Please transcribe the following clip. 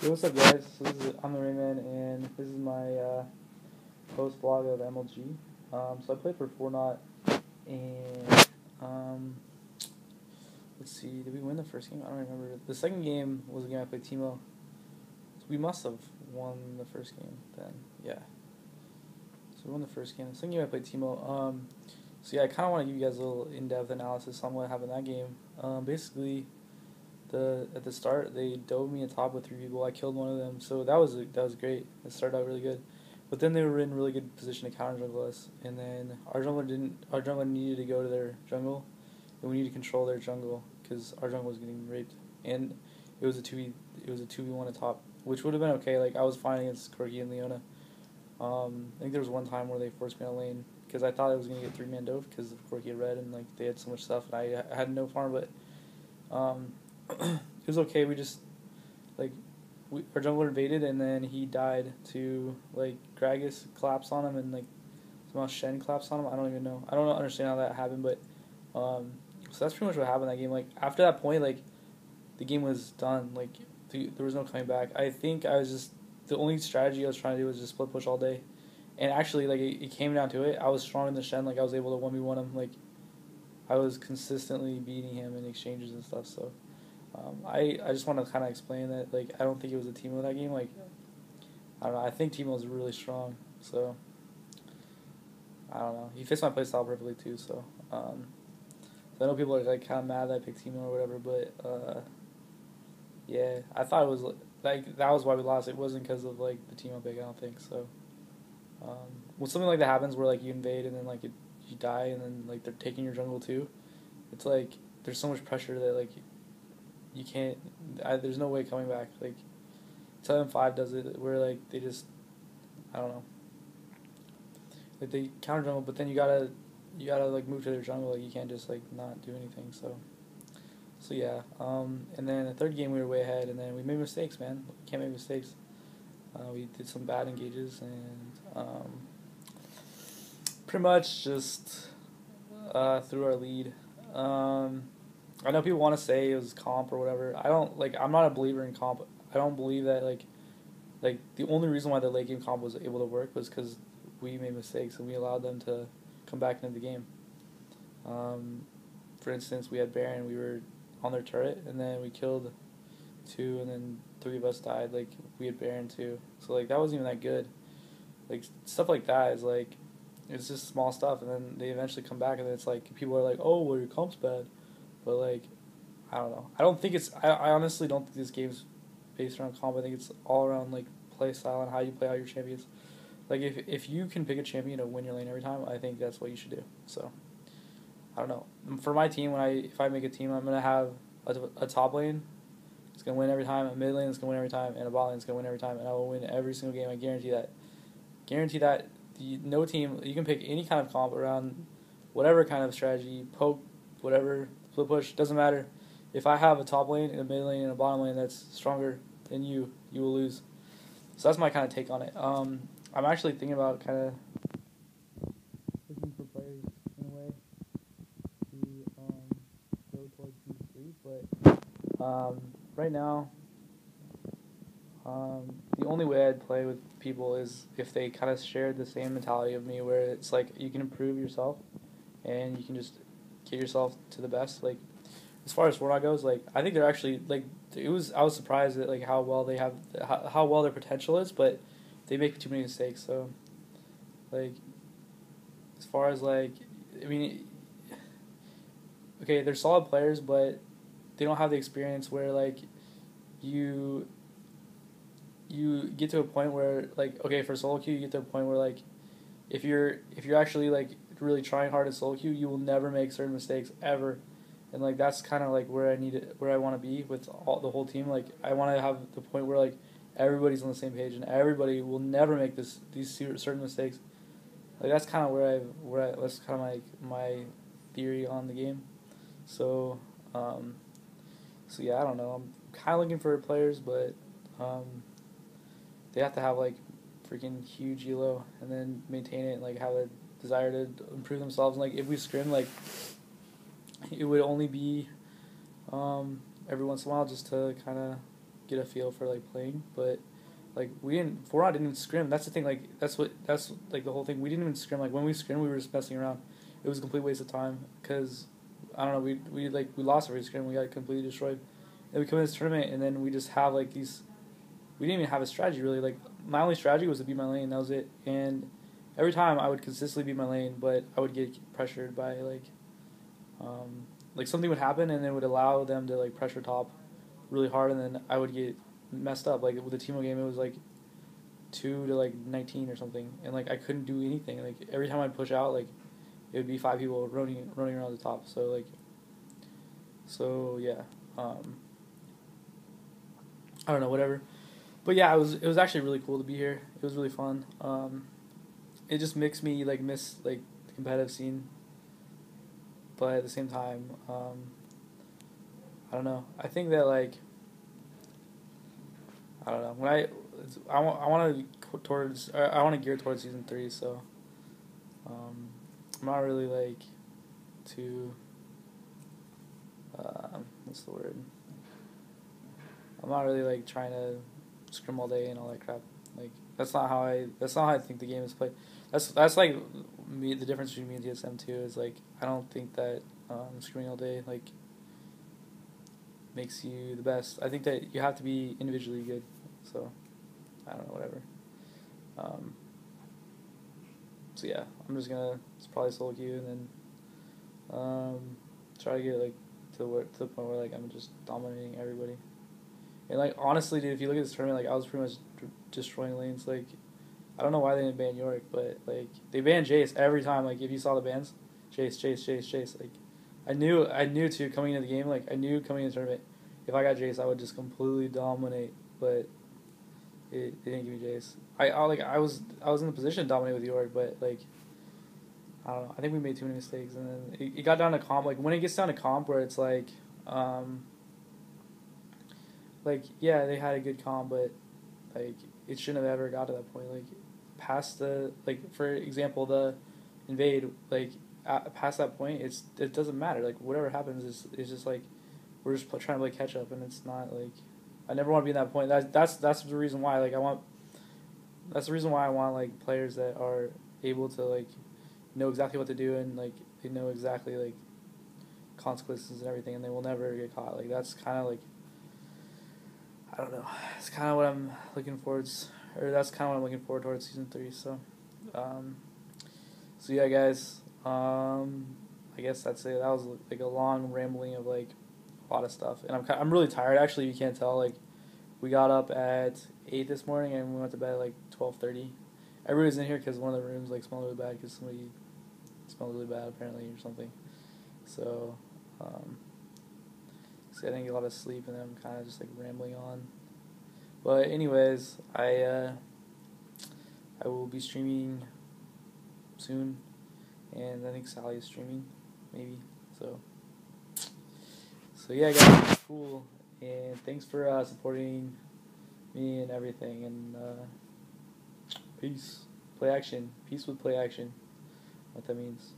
Hey, what's up, guys? I'm the Rayman, and this is my post blog of MLG. So I played for Fortnite, and let's see, did we win the first game? I don't remember. The second game was a game I played Timo. So we must have won the first game then. Yeah. So we won the first game. The second game I played Timo. So yeah, I kind of want to give you guys a little in-depth analysis on what happened in that game. Basically, at the start they dove me atop with 3 people. I killed one of them, so that was great. It started out really good, but then they were in really good position to counter jungle us, and then our jungler didn't. Our jungler needed to go to their jungle, and we needed to control their jungle because our jungle was getting raped, and it was a 2v1 at top, which would have been okay. Like I was fine against Corki and Leona. I think there was one time where they forced me on lane because I thought I was gonna get 3-man dove because Corki had red and like they had so much stuff and I had no farm, but it was okay. We just like our jungler invaded and then he died to like Gragas collapsed on him and like somehow Shen collapsed on him. I don't even know. I don't understand how that happened, but so that's pretty much what happened in that game. Like after that point, like the game was done. Like there was no coming back. I think I was just the only strategy I was trying to do was just split push all day, and actually like it came down to it. I was strong in the Shen. Like I was able to 1v1 him. Like I was consistently beating him in exchanges and stuff. So. I just want to kind of explain that like I don't think it was a Teemo that game. Like I don't know. I think Teemo is really strong. So I don't know. He fits my playstyle perfectly too. So I know people are like kind of mad that I picked Teemo or whatever, but yeah, I thought it was like that was why we lost. It wasn't because of like the Teemo pick. I don't think so. When something like that happens, where like you invade and then like you die and then like they're taking your jungle too, it's like there's so much pressure that like. You can't. There's no way coming back. Like, TM5 does it, where like they just, I don't know. Like they counter jungle, but then you gotta like move to their jungle. Like you can't just like not do anything. So yeah. And then the third game we were way ahead, and then we made mistakes, man. We can't make mistakes. We did some bad engages, and pretty much just threw our lead. I know people want to say it was comp or whatever. I don't like. I'm not a believer in comp. I don't believe that like the only reason why the late game comp was able to work was because we made mistakes and we allowed them to come back into the game. For instance, we had Baron. We were on their turret and then we killed 2 and then 3 of us died. Like we had Baron too. So like that wasn't even that good. Like stuff like that is like it's just small stuff and then they eventually come back and then it's like people are like, oh well your comp's bad. But, like, I don't know. I don't think it's... I honestly don't think this game's based around comp. I think it's all around, like, play style and how you play all your champions. Like, if you can pick a champion to win your lane every time, I think that's what you should do. So, I don't know. For my team, if I make a team, I'm going to have a top lane. It's going to win every time. A mid lane is going to win every time. And a bot lane is going to win every time. And I will win every single game. I guarantee that. Guarantee that. No team... You can pick any kind of comp around whatever kind of strategy. Poke, whatever... Split push, doesn't matter. If I have a top lane and a mid lane and a bottom lane that's stronger than you will lose. So that's my kind of take on it. I'm actually thinking about kind of looking for players in a way to go towards these 3, but right now, the only way I'd play with people is if they kind of shared the same mentality of me, where it's like you can improve yourself and you can just get yourself to the best. Like as far as Fortnite goes, like I think they're actually like I was surprised at like how well they have how well their potential is, but they make too many mistakes. So like as far as like I mean, okay, they're solid players, but they don't have the experience where like you get to a point where like okay for solo queue you get to a point where like if you're actually like really trying hard at solo queue, you will never make certain mistakes ever, and like that's kind of like where I want to be with the whole team. Like I want to have the point where like everybody's on the same page and everybody will never make these certain mistakes. Like that's kind of where that's kind of like my theory on the game. So so yeah, I don't know. I'm kind of looking for players, but they have to have like freaking huge elo and then maintain it and like have a desire to improve themselves. And like if we scrim, like it would only be every once in a while just to kind of get a feel for like playing, but like we didn't 4 didn't even scrim. That's the thing. Like that's like the whole thing. We didn't even scrim. Like when we scrimmed, we were just messing around. It was a complete waste of time because I don't know. We lost every scrim. We got completely destroyed. And we come in this tournament and then we just have like these. We didn't even have a strategy really. Like my only strategy was to beat my lane. That was it. And every time I would consistently beat my lane, but I would get pressured by like something would happen and it would allow them to like pressure top really hard, and then I would get messed up. Like with the Teemo game, it was like 2 to like 19 or something, and like I couldn't do anything. Like every time I'd push out, like it would be 5 people running around the top. So yeah, I don't know, whatever. But yeah, it was actually really cool to be here. It was really fun. It just makes me like miss like the competitive scene, but at the same time, I don't know. I think that like I don't know when I want to towards I want to gear towards season 3. So I'm not really like too what's the word? I'm not really like trying to scrim all day and all that crap. Like that's not how I think the game is played. That's like me. The difference between me and TSM2 is like I don't think that scrimming all day like makes you the best. I think that you have to be individually good. So I don't know, whatever. So yeah, I'm just gonna probably solo queue and then try to get like to the point where like I'm just dominating everybody. And like honestly, dude, if you look at this tournament, like I was pretty much destroying lanes. Like I don't know why they didn't ban Yorick, but like they banned Jace every time. Like if you saw the bans, Jace. Like I knew too coming into the game. Like I knew coming into the tournament, if I got Jace, I would just completely dominate. But they didn't give me Jace. I was in the position to dominate with Yorick, but like I don't know. I think we made too many mistakes, and then it got down to comp. Like when it gets down to comp, where it's like yeah, they had a good comp, but like it shouldn't have ever got to that point. Like past the like for example the invade like past that point, it doesn't matter. Like whatever happens is just like we're just trying to play catch up, and it's not like I never want to be in that point. That's the reason why like that's the reason why I want like players that are able to like know exactly what to do, and like they know exactly like consequences and everything, and they will never get caught. Like that's kind of like I don't know. It's kind of what I'm looking forward, or that's kind of what I'm looking forward towards season 3. So, so yeah, guys. I guess that's it. That was like a long rambling of like a lot of stuff, and I'm really tired. Actually, you can't tell. Like, we got up at 8 this morning, and we went to bed at like 12:30. Everybody's in here because one of the rooms like smelled really bad because somebody smelled really bad apparently or something. So, so I didn't get a lot of sleep, and I'm kind of just like rambling on. But anyways, I will be streaming soon, and I think Sally is streaming, maybe. So yeah, guys, cool, and thanks for supporting me and everything, and peace. Play action. Peace with play action. What that means.